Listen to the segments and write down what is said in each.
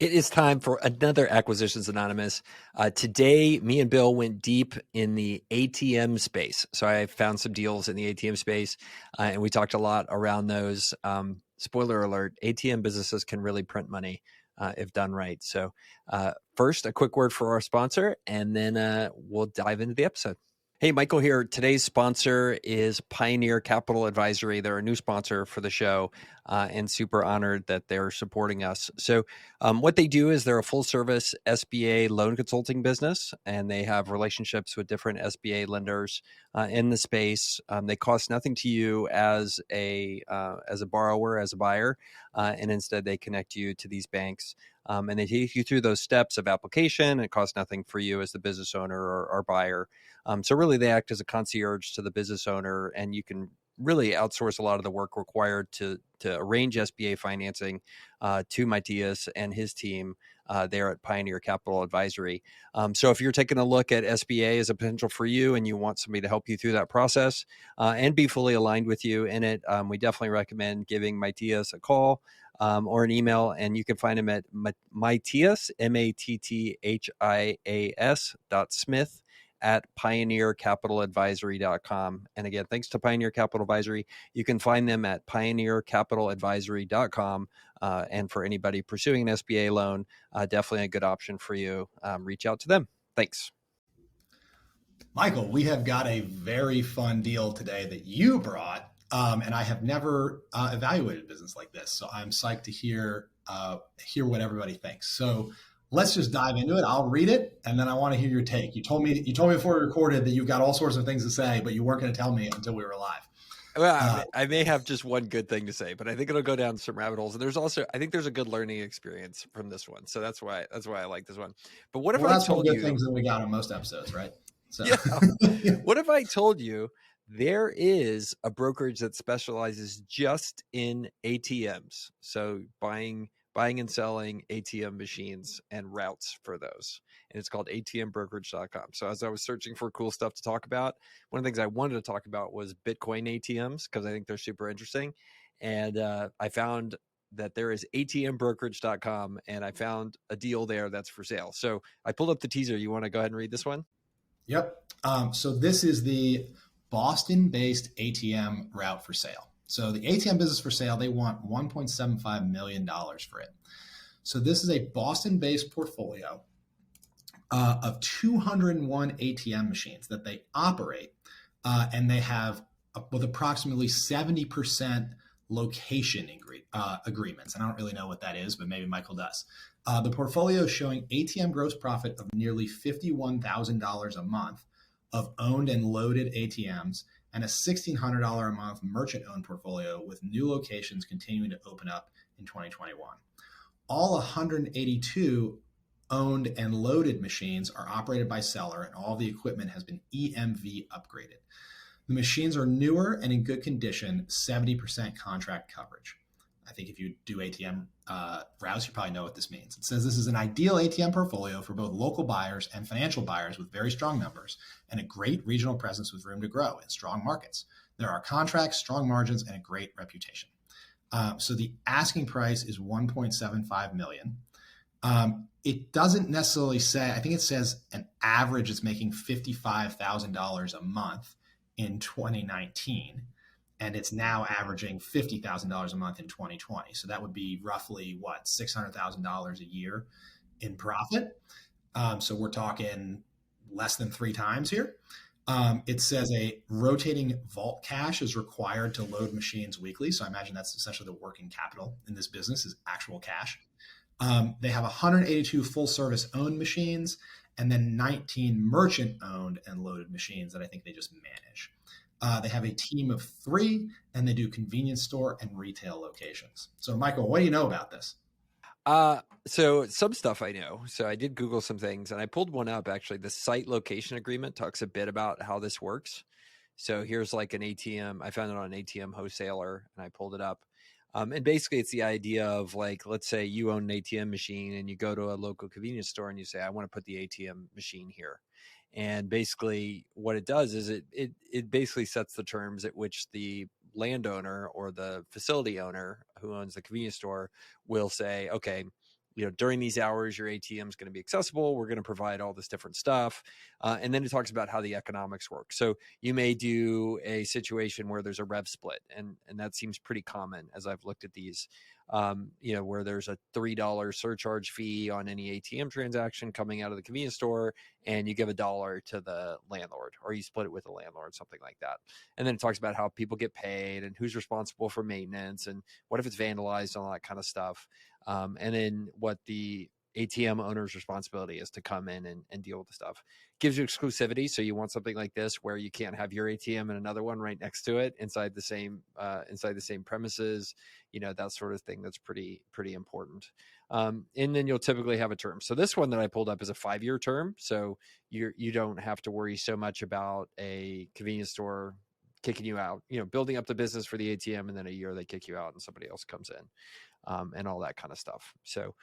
It is time for another Acquisitions Anonymous. Today, me and Bill went deep in the ATM space. So I found some deals in the ATM space, and we talked a lot around those. Spoiler alert, ATM businesses can really print money if done right. So first, a quick word for our sponsor, and then we'll dive into the episode. Hey, Michael here. Today's sponsor is Pioneer Capital Advisory. They're a new sponsor for the show and super honored that they're supporting us. So what they do is they're a full service SBA loan consulting business, and they have relationships with different SBA lenders in the space. They cost nothing to you as a borrower, as a buyer, and instead they connect you to these banks. And they take you through those steps of application. It costs nothing for you as the business owner or buyer. So really they act as a concierge to the business owner, and you can really outsource a lot of the work required to arrange SBA financing to Matthias and his team there at Pioneer Capital Advisory. So if you're taking a look at SBA as a potential for you and you want somebody to help you through that process and be fully aligned with you in it, we definitely recommend giving Matthias a call or an email, and you can find him at Matthias, Matthias.Smith at pioneercapitaladvisory.com. And again, thanks to Pioneer Capital Advisory. You can find them at pioneercapitaladvisory.com. And for anybody pursuing an SBA loan, definitely a good option for you. Reach out to them. Thanks. Michael, we have got a very fun deal today that you brought, and I have never evaluated a business like this. So I'm psyched to hear what everybody thinks. So let's just dive into it. I'll read it, and then I want to hear your take. You told me before we recorded that you've got all sorts of things to say, but you weren't going to tell me until we were live. Well, I may have just one good thing to say, but I think it'll go down some rabbit holes. And I think there's a good learning experience from this one. So that's why I like this one. But what if I told you things that we got on most episodes, right? So yeah. What if I told you there is a brokerage that specializes just in ATMs? So buying and selling ATM machines and routes for those. And it's called atmbrokerage.com. So as I was searching for cool stuff to talk about, one of the things I wanted to talk about was Bitcoin ATMs, because I think they're super interesting. And I found that there is atmbrokerage.com, and I found a deal there that's for sale. So I pulled up the teaser. You want to go ahead and read this one? Yep. So this is the Boston-based ATM route for sale. So the ATM business for sale, they want $1.75 million for it. So this is a Boston-based portfolio of 201 ATM machines that they operate, and they have with approximately 70% location agreements. And I don't really know what that is, but maybe Michael does. The portfolio is showing ATM gross profit of nearly $51,000 a month of owned and loaded ATMs, and a $1,600 a month merchant-owned portfolio with new locations continuing to open up in 2021. All 182 owned and loaded machines are operated by seller, and all the equipment has been EMV upgraded. The machines are newer and in good condition, 70% contract coverage. I think if you do ATM routes, you probably know what this means. It says this is an ideal ATM portfolio for both local buyers and financial buyers with very strong numbers and a great regional presence with room to grow in strong markets. There are contracts, strong margins, and a great reputation. So the asking price is $1.75 million. It doesn't necessarily say, I think it says an average is making $55,000 a month in 2019. And it's now averaging $50,000 a month in 2020. So that would be roughly $600,000 a year in profit. So we're talking less than 3 times here. It says a rotating vault cash is required to load machines weekly. So I imagine that's essentially the working capital in this business is actual cash. They have 182 full service owned machines and then 19 merchant owned and loaded machines that I think they just manage. They have a team of 3, and they do convenience store and retail locations. So, Michael, what do you know about this? So some stuff I know. So I did Google some things, and I pulled one up. Actually, the site location agreement talks a bit about how this works. So here's like an ATM. I found it on an ATM wholesaler, and I pulled it up. And basically, it's the idea of like, let's say you own an ATM machine, and you go to a local convenience store, and you say, I want to put the ATM machine here. And basically what it does is it basically sets the terms at which the landowner or the facility owner who owns the convenience store will say, okay, during these hours, your ATM is going to be accessible. We're going to provide all this different stuff. And then it talks about how the economics work. So you may do a situation where there's a rev split, and that seems pretty common as I've looked at these, where there's a $3 surcharge fee on any ATM transaction coming out of the convenience store, and you give $1 to the landlord, or you split it with the landlord, something like that. And then it talks about how people get paid and who's responsible for maintenance and what if it's vandalized and all that kind of stuff. And then what the ATM owner's responsibility is to come in and deal with the stuff. Gives you exclusivity, so you want something like this where you can't have your ATM and another one right next to it inside the same premises. That sort of thing. That's pretty important. And then you'll typically have a term. So this one that I pulled up is a 5-year term, so you don't have to worry so much about a convenience store kicking you out. Building up the business for the ATM, and then a year they kick you out and somebody else comes in. And all that kind of stuff. So,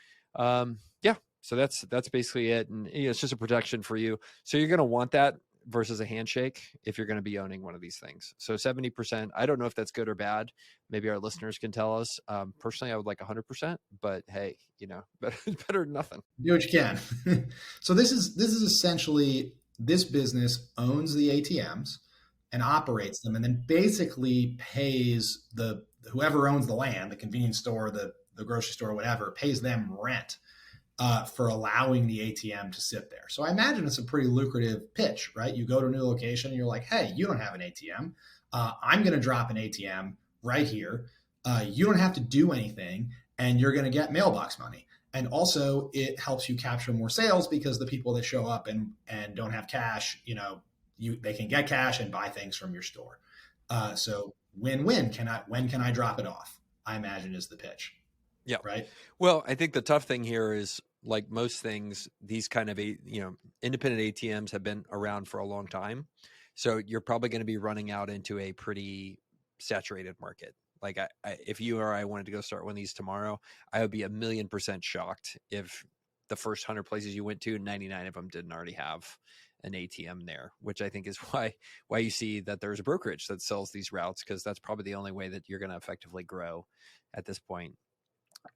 so that's basically it. And it's just a protection for you. So you're going to want that versus a handshake if you're going to be owning one of these things. So 70%, I don't know if that's good or bad. Maybe our listeners can tell us. Personally, I would like 100%, but hey, better than nothing. Do what you can. So this is essentially, this business owns the ATMs and operates them, and then basically pays whoever owns the land, the convenience store, the grocery store, whatever, pays them rent for allowing the ATM to sit there. So I imagine it's a pretty lucrative pitch, right? You go to a new location and you're like, hey, you don't have an ATM. I'm going to drop an ATM right here. You don't have to do anything, and you're going to get mailbox money. And also it helps you capture more sales because the people that show up and don't have cash, they can get cash and buy things from your store. So win-win. When can I drop it off? I imagine is the pitch. Yeah. Right. Well, I think the tough thing here is, like most things, these kind of independent ATMs have been around for a long time. So you're probably going to be running out into a pretty saturated market. Like if you or I wanted to go start one of these tomorrow, I would be 1,000,000% shocked if the first 100 places you went to, 99 of them didn't already have an ATM there, which I think is why you see that there's a brokerage that sells these routes, because that's probably the only way that you're going to effectively grow at this point.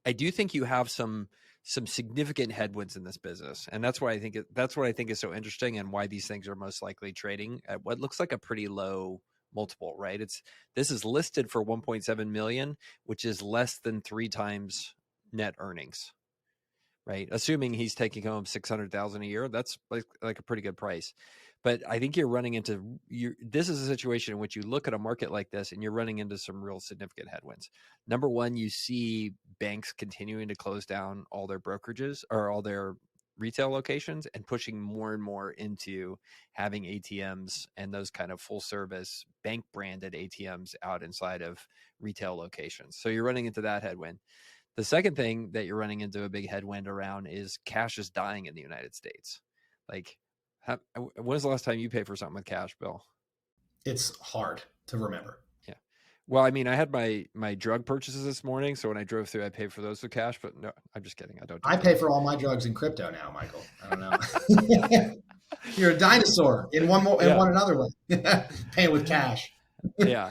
I do think you have some significant headwinds in this business, and that's what I think is so interesting, and why these things are most likely trading at what looks like a pretty low multiple, right? This is listed for 1.7 million, which is less than 3 times net earnings. Right, assuming he's taking home 600,000 a year, that's like a pretty good price. But I think you're running into this is a situation in which you look at a market like this and you're running into some real significant headwinds. Number one, you see banks continuing to close down all their brokerages or all their retail locations and pushing more and more into having ATMs and those kind of full service bank branded ATMs out inside of retail locations. So you're running into that headwind. The second thing that you're running into a big headwind around is cash is dying in the United States. Like, when was the last time you paid for something with cash, Bill? It's hard to remember. Yeah. Well, I mean, I had my drug purchases this morning, so when I drove through, I paid for those with cash. But no, I'm just kidding. I don't. I pay for all my drugs in crypto now, Michael. I don't know. You're a dinosaur in one another way, paying with cash. Yeah.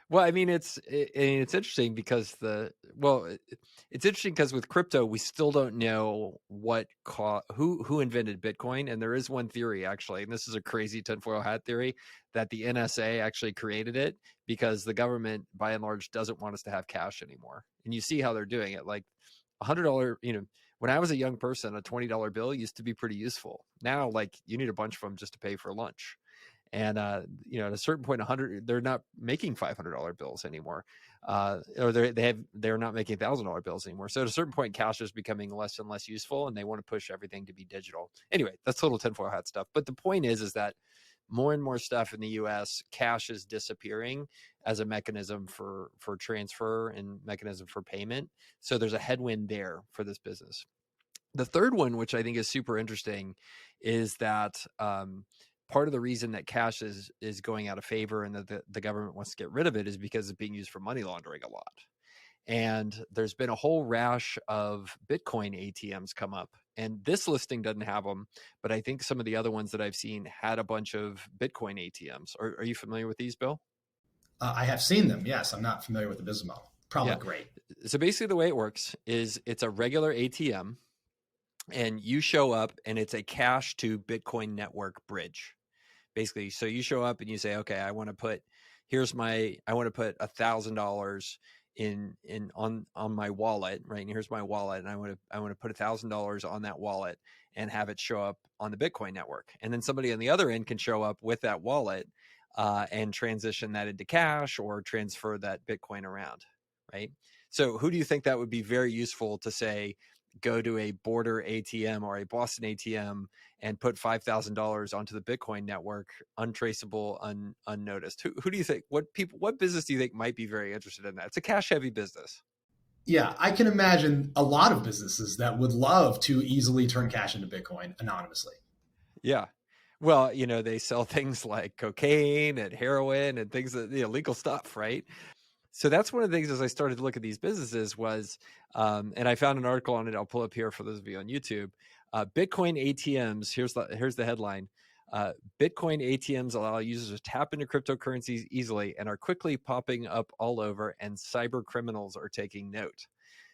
Well, I mean, it's interesting because it's interesting because with crypto, we still don't know who invented Bitcoin. And there is one theory, actually, and this is a crazy tinfoil hat theory, that the NSA actually created it because the government, by and large, doesn't want us to have cash anymore. And you see how they're doing it. Like $100, when I was a young person, a $20 bill used to be pretty useful. Now, like, you need a bunch of them just to pay for lunch. And, at a certain point, they're not making $500 bills anymore. Or they're not making $1,000 bills anymore. So at a certain point, cash is becoming less and less useful, and they want to push everything to be digital. Anyway, that's total tinfoil hat stuff. But the point is that more and more stuff in the US, cash is disappearing as a mechanism for transfer and mechanism for payment. So there's a headwind there for this business. The third one, which I think is super interesting, is that, part of the reason that cash is going out of favor and that the government wants to get rid of it is because it's being used for money laundering a lot. And there's been a whole rash of Bitcoin ATMs come up. And this listing doesn't have them, but I think some of the other ones that I've seen had a bunch of Bitcoin ATMs. Are you familiar with these, Bill? I have seen them. Yes, I'm not familiar with the business model. Probably great. So basically the way it works is it's a regular ATM, and you show up, and it's a cash to Bitcoin network bridge. Basically, so you show up and you say, okay, I want to put $1,000 in on my wallet, right? And here's my wallet, and I want to put $1,000 on that wallet and have it show up on the Bitcoin network. And then somebody on the other end can show up with that wallet and transition that into cash or transfer that Bitcoin around, right? So who do you think that would be very useful to say, go to a border ATM or a Boston ATM and put $5,000 onto the Bitcoin network, untraceable, unnoticed? Who do you think? What business do you think might be very interested in that? It's a cash heavy business. Yeah, I can imagine a lot of businesses that would love to easily turn cash into Bitcoin anonymously. Yeah. Well, they sell things like cocaine and heroin and things that, legal stuff, right? So that's one of the things as I started to look at these businesses was, and I found an article on it. I'll pull up here for those of you on YouTube. Bitcoin ATMs. Here's the headline. Bitcoin ATMs allow users to tap into cryptocurrencies easily and are quickly popping up all over, and cyber criminals are taking note.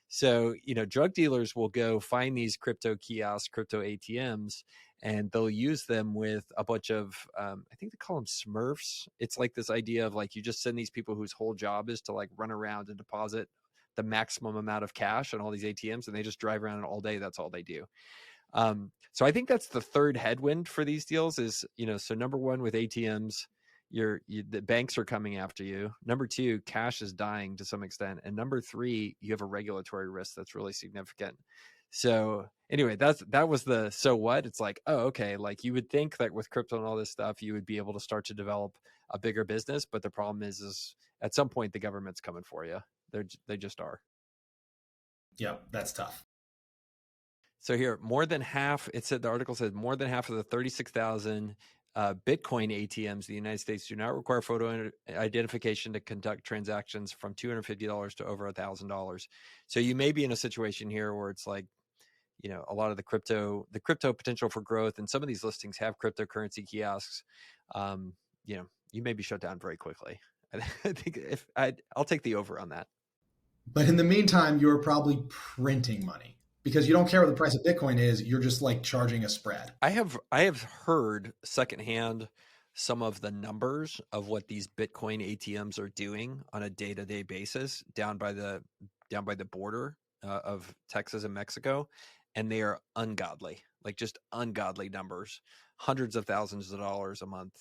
So, drug dealers will go find these crypto kiosks, crypto ATMs, and they'll use them with a bunch of, I think they call them Smurfs. It's like this idea of like, you just send these people whose whole job is to like run around and deposit the maximum amount of cash on all these ATMs, and they just drive around all day. That's all they do. So I think that's the third headwind for these deals is, so number one with ATMs, the banks are coming after you. Number two, cash is dying to some extent. And number three, you have a regulatory risk that's really significant. So anyway, that was the so what. It's like, oh, okay. Like you would think that with crypto and all this stuff, you would be able to start to develop a bigger business. But the problem is at some point the government's coming for you. They just are. Yeah, that's tough. So here, more than half, the article said more than half of the 36,000 Bitcoin ATMs in the United States do not require photo identification to conduct transactions from $250 to over $1,000. So you may be in a situation here where it's like, a lot of the crypto potential for growth, and some of these listings have cryptocurrency kiosks. You may be shut down very quickly. I think I'll take the over on that. But in the meantime, you're probably printing money because you don't care what the price of Bitcoin is. You're just like charging a spread. I have heard secondhand some of the numbers of what these Bitcoin ATMs are doing on a day-to-day basis down by the border of Texas and Mexico, and they are ungodly, like just ungodly numbers, hundreds of thousands of dollars a month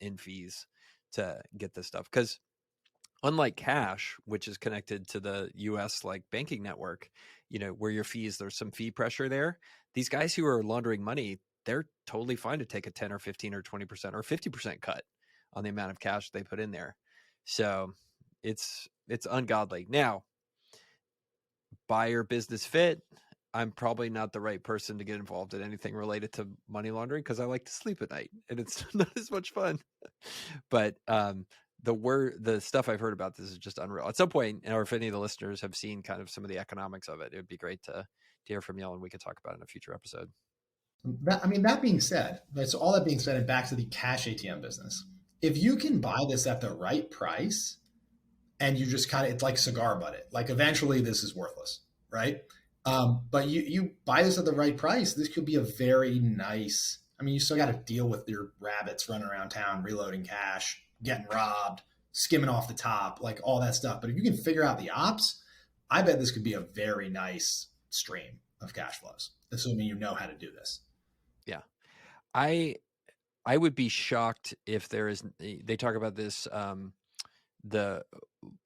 in fees to get this stuff. Because unlike cash, which is connected to the US like banking network, where your fees, there's some fee pressure there. These guys who are laundering money, they're totally fine to take a 10 or 15 or 20% or 50% cut on the amount of cash they put in there. So it's ungodly. Now, buyer business fit, I'm probably not the right person to get involved in anything related to money laundering because I like to sleep at night and it's not as much fun. But the stuff I've heard about this is just unreal. At some point, or if any of the listeners have seen kind of some of the economics of it, it would be great to hear from y'all, and we could talk about it in a future episode. That being said, right, so all that being said, and back to the cash ATM business, if you can buy this at the right price and you just kind of, it's like cigar butt it, like eventually this is worthless, right? But you buy this at the right price, this could be a very nice, you still got to deal with your rabbits running around town, reloading cash, getting robbed, skimming off the top, like all that stuff. But if you can figure out the ops, I bet this could be a very nice stream of cash flows, assuming you know how to do this. Yeah. I would be shocked if they talk about this, the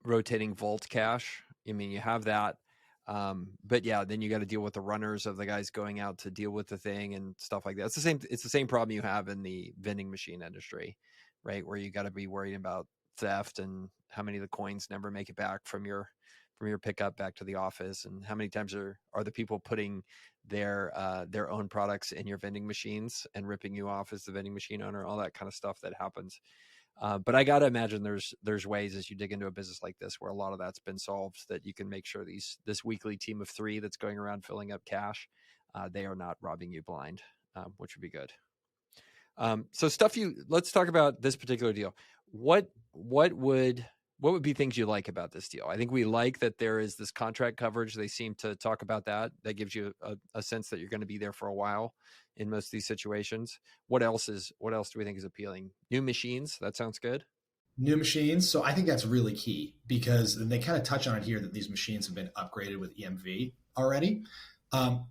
rotating vault cash. You have that. But yeah, then you got to deal with the runners of the guys going out to deal with the thing and stuff like that. It's the same problem you have in the vending machine industry, right? Where you got to be worried about theft and how many of the coins never make it back from your pickup back to the office, and how many times are the people putting their own products in your vending machines and ripping you off as the vending machine owner, all that kind of stuff that happens. But I got to imagine there's ways as you dig into a business like this where a lot of that's been solved, that you can make sure this weekly team of 3 that's going around filling up cash, they are not robbing you blind, which would be good. So let's talk about this particular deal. What would What would be things you like about this deal? I think we like that there is this contract coverage. They seem to talk about that. That gives you a sense that you're going to be there for a while in most of these situations. What else do we think is appealing? New machines. That sounds good. New machines. So I think that's really key because and they kind of touch on it here that these machines have been upgraded with EMV already.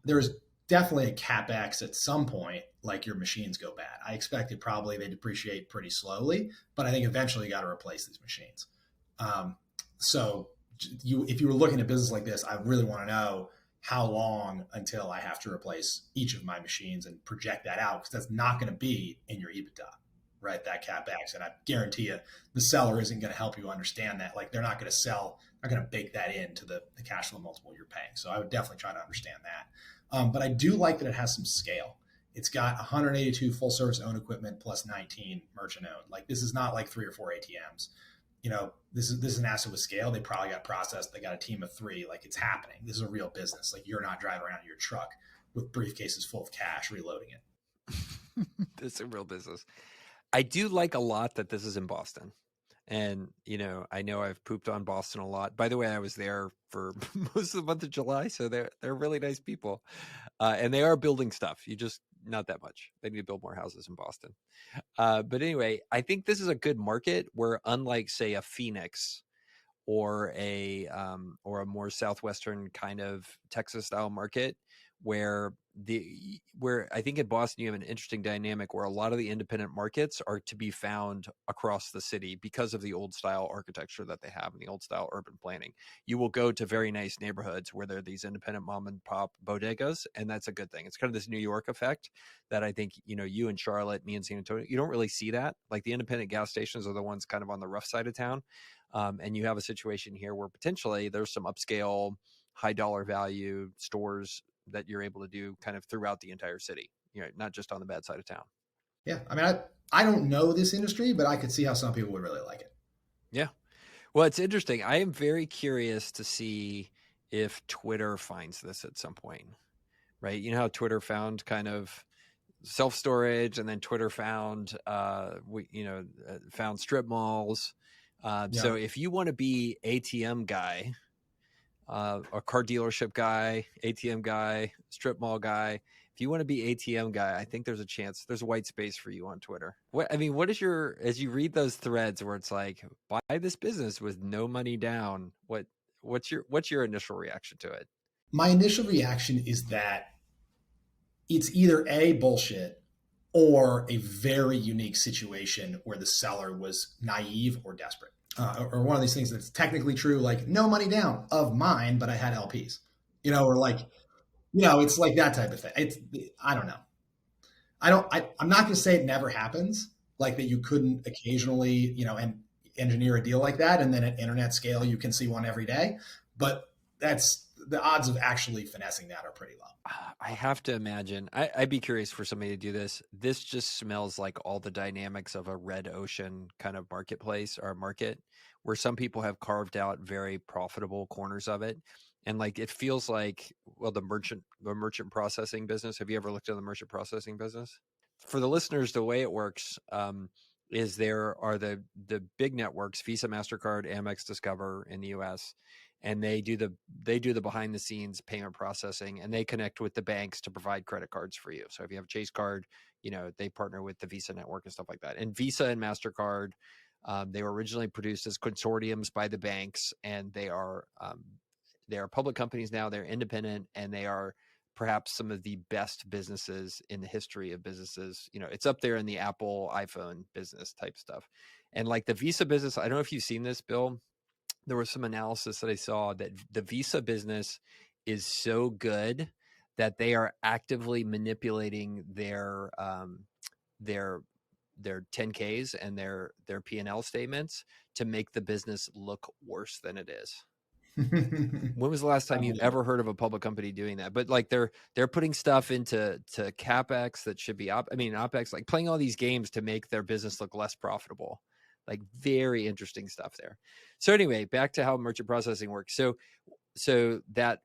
There's definitely a CapEx at some point, like your machines go bad. I expect it probably they depreciate pretty slowly, but I think eventually you got to replace these machines. So if you were looking at a business like this, I really want to know how long until I have to replace each of my machines and project that out because that's not going to be in your EBITDA, right? That CapEx. And I guarantee you the seller isn't going to help you understand that. Like they're not going to they're going to bake that into the cash flow multiple you're paying. So I would definitely try to understand that. But I do like that it has some scale. It's got 182 full service owned equipment plus 19 merchant owned. Like this is not like 3 or 4 ATMs. This is an asset with scale. They probably got processed. They got a team of 3. Like it's happening. This is a real business. Like you're not driving around in your truck with briefcases full of cash reloading it. This is a real business. I do like a lot that this is in Boston. And, I know I've pooped on Boston a lot. By the way, I was there for most of the month of July. So they're really nice people. And they are building stuff. You just, not that much. They need to build more houses in Boston. But anyway, I think this is a good market where unlike say a Phoenix or a more Southwestern kind of Texas style market where I think in Boston you have an interesting dynamic where a lot of the independent markets are to be found across the city because of the old style architecture that they have and the old style urban planning. You will go to very nice neighborhoods where there are these independent mom and pop bodegas, and that's a good thing. It's kind of this New York effect that I think, you in Charlotte, me in San Antonio, you don't really see that. Like the independent gas stations are the ones kind of on the rough side of town. And you have a situation here where potentially there's some upscale, high dollar value stores that you're able to do kind of throughout the entire city, not just on the bad side of town. Yeah. I mean, I don't know this industry, but I could see how some people would really like it. Yeah. Well, it's interesting. I am very curious to see if Twitter finds this at some point, right? You know how Twitter found kind of self-storage and then Twitter found, found strip malls. Yeah. So if you want to be ATM guy, a car dealership guy, ATM guy, strip mall guy. If you want to be ATM guy, I think there's a chance there's a white space for you on Twitter. What is as you read those threads where it's like, buy this business with no money down? What's your initial reaction to it? My initial reaction is that it's either A, bullshit, or a very unique situation where the seller was naive or desperate. Or one of these things that's technically true, like no money down of mine, but I had LPs, or like, it's like that type of thing. I don't know. I'm not going to say it never happens, like that you couldn't occasionally, and engineer a deal like that. And then at internet scale, you can see one every day, but that's the odds of actually finessing that are pretty low. I have to imagine. I'd be curious for somebody to do this. This just smells like all the dynamics of a red ocean kind of marketplace or market where some people have carved out very profitable corners of it. And like, it feels like, well, the merchant processing business. Have you ever looked at the merchant processing business? For the listeners, the way it works is there are the big networks, Visa, MasterCard, Amex, Discover in the US, and they do the behind the scenes payment processing, and they connect with the banks to provide credit cards for you. So if you have a Chase card, they partner with the Visa network and stuff like that. And Visa and MasterCard, they were originally produced as consortiums by the banks, and they are public companies now. They're independent, and they are perhaps some of the best businesses in the history of businesses. It's up there in the Apple iPhone business type stuff. And like the Visa business, I don't know if you've seen this, Bill. There was some analysis that I saw that the Visa business is so good that they are actively manipulating their 10Ks and their P&L statements to make the business look worse than it is. When was the last time you ever heard of a public company doing that? But like they're putting stuff into CapEx that should be OpEx, like playing all these games to make their business look less profitable. Like very interesting stuff there. So anyway, back to how merchant processing works. So that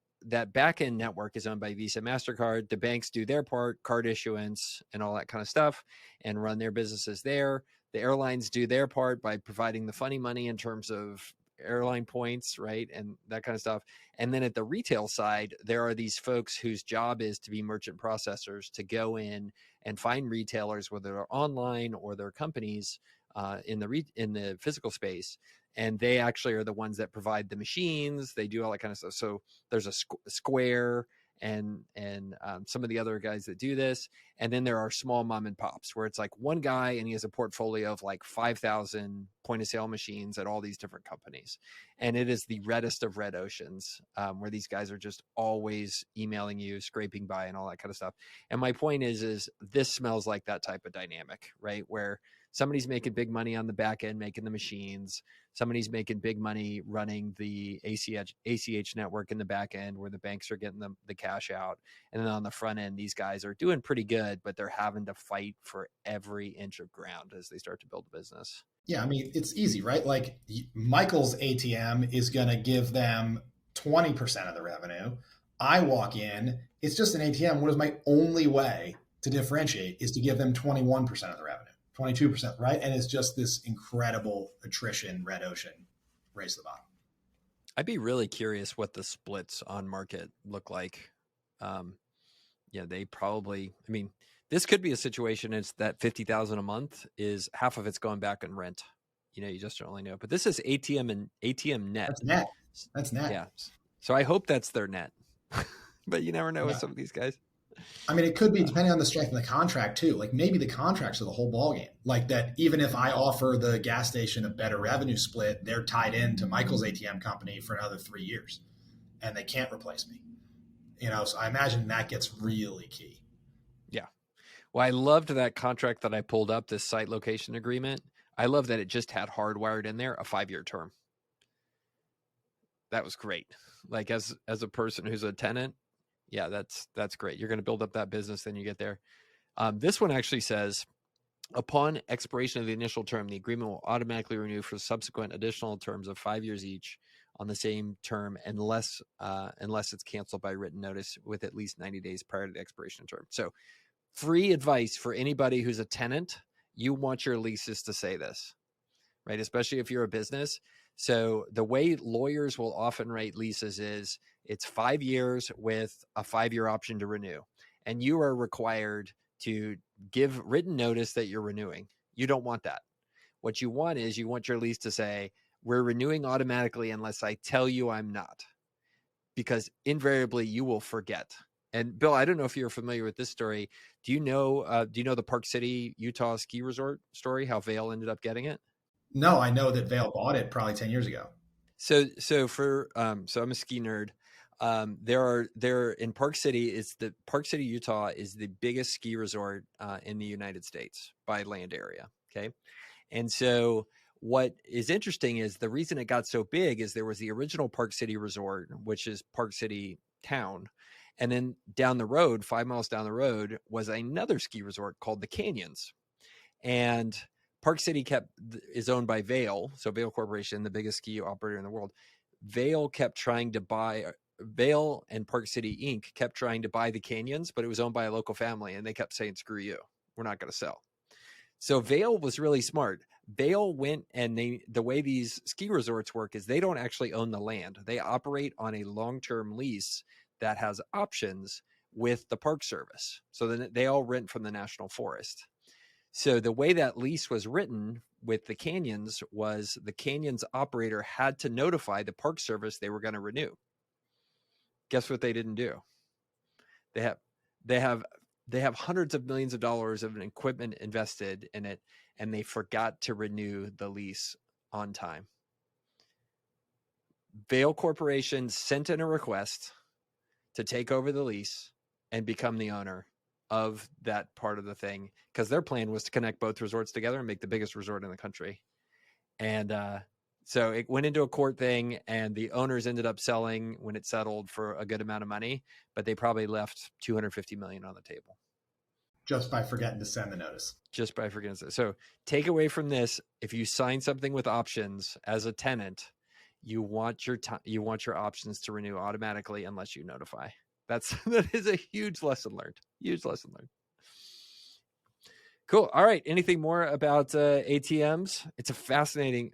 back end network is owned by Visa, MasterCard. The banks do their part, card issuance and all that kind of stuff, and run their businesses there. The airlines do their part by providing the funny money in terms of airline points, right? And that kind of stuff. And then at the retail side, there are these folks whose job is to be merchant processors, to go in and find retailers, whether they're online or they're companies in the physical space. And they actually are the ones that provide the machines. They do all that kind of stuff. So there's a Square and some of the other guys that do this. And then there are small mom and pops where it's like one guy and he has a portfolio of like 5,000 point of sale machines at all these different companies. And it is the reddest of red oceans where these guys are just always emailing you, scraping by and all that kind of stuff. And my point is this smells like that type of dynamic, right? Where somebody's making big money on the back end, making the machines. Somebody's making big money running the ACH network in the back end where the banks are getting the cash out. And then on the front end, these guys are doing pretty good, but they're having to fight for every inch of ground as they start to build a business. Yeah, I mean, it's easy, right? Like Michael's ATM is going to give them 20% of the revenue. I walk in, it's just an ATM. What is my only way to differentiate is to give them 21% of the revenue, 22%, right? And it's just this incredible attrition, red ocean, race to the bottom. I'd be really curious what the splits on market look like. They probably, I mean, this could be a situation. It's that 50,000 a month is half of it's going back in rent. You just don't really know, but this is ATM and ATM net. That's net. That's net. Yeah. So I hope that's their net, but you never know with some of these guys. I mean, it could be depending on the strength of the contract too. Like maybe the contracts are the whole ballgame. Like that, even if I offer the gas station a better revenue split, they're tied into Michael's ATM company for another 3 years, and they can't replace me. So I imagine that gets really key. Yeah. Well, I loved that contract that I pulled up, this site location agreement. I love that it just had hardwired in there a 5-year term. That was great. Like as a person who's a tenant, yeah, that's great. You're going to build up that business, then you get there. This one actually says, upon expiration of the initial term, the agreement will automatically renew for subsequent additional terms of 5 years each on the same term, unless it's canceled by written notice with at least 90 days prior to the expiration of term. So free advice for anybody who's a tenant. You want your leases to say this, right? Especially if you're a business. So the way lawyers will often write leases is it's 5 years with a 5-year option to renew. And you are required to give written notice that you're renewing. You don't want that. What you want is you want your lease to say, we're renewing automatically unless I tell you I'm not, because invariably you will forget. And Bill, I don't know if you're familiar with this story. Do you know the Park City, Utah ski resort story, how Vail ended up getting it? No, I know that Vail bought it probably 10 years ago. So I'm a ski nerd. There in Park City, Park City, Utah is the biggest ski resort in the United States by land area. Okay. And so what is interesting is the reason it got so big is there was the original Park City Resort, which is Park City Town. And then down the road, 5 miles down the road, was another ski resort called the Canyons. And Park City is owned by Vail. So Vail Corporation, the biggest ski operator in the world. Vail and Park City Inc. kept trying to buy the Canyons, but it was owned by a local family. And they kept saying, screw you, we're not going to sell. So Vail was really smart. Vail went and the way these ski resorts work is they don't actually own the land. They operate on a long-term lease that has options with the Park Service. So then they all rent from the National Forest. So the way that lease was written with the Canyons was the Canyons operator had to notify the Park Service they were going to renew. Guess what they didn't do? They have hundreds of millions of dollars of equipment invested in it, and they forgot to renew the lease on time. Vail Corporation sent in a request to take over the lease and become the owner of that part of the thing, because their plan was to connect both resorts together and make the biggest resort in the country. And so it went into a court thing, and the owners ended up selling when it settled for a good amount of money, but they probably left $250 million on the table. Just by forgetting to send the notice. Just by forgetting to. So take away from this, if you sign something with options as a tenant, you want your options to renew automatically unless you notify. That is a huge lesson learned. Huge lesson learned. Cool. All right. Anything more about ATMs? It's a fascinating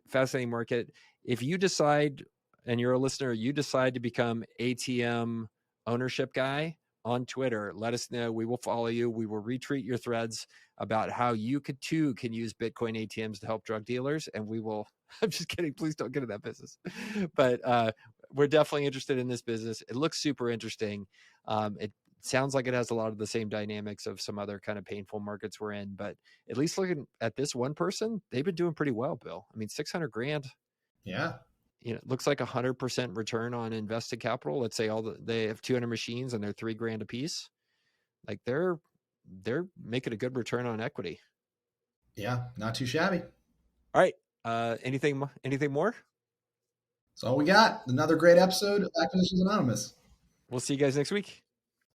market. If you decide, and you're a listener, you decide to become ATM ownership guy on Twitter, let us know. We will follow you. We will retweet your threads about how you can use Bitcoin ATMs to help drug dealers. And we will, I'm just kidding. Please don't get in that business. But we're definitely interested in this business. It looks super interesting. It sounds like it has a lot of the same dynamics of some other kind of painful markets we're in, but at least looking at this one person, they've been doing pretty well, Bill. I mean, 600 grand, Yeah. it looks like 100% return on invested capital. Let's say they have 200 machines and they're $3,000 a piece. Like they're making a good return on equity. Yeah. Not too shabby. All right. Anything more? That's all we got. Another great episode of Acquisitions Anonymous. We'll see you guys next week.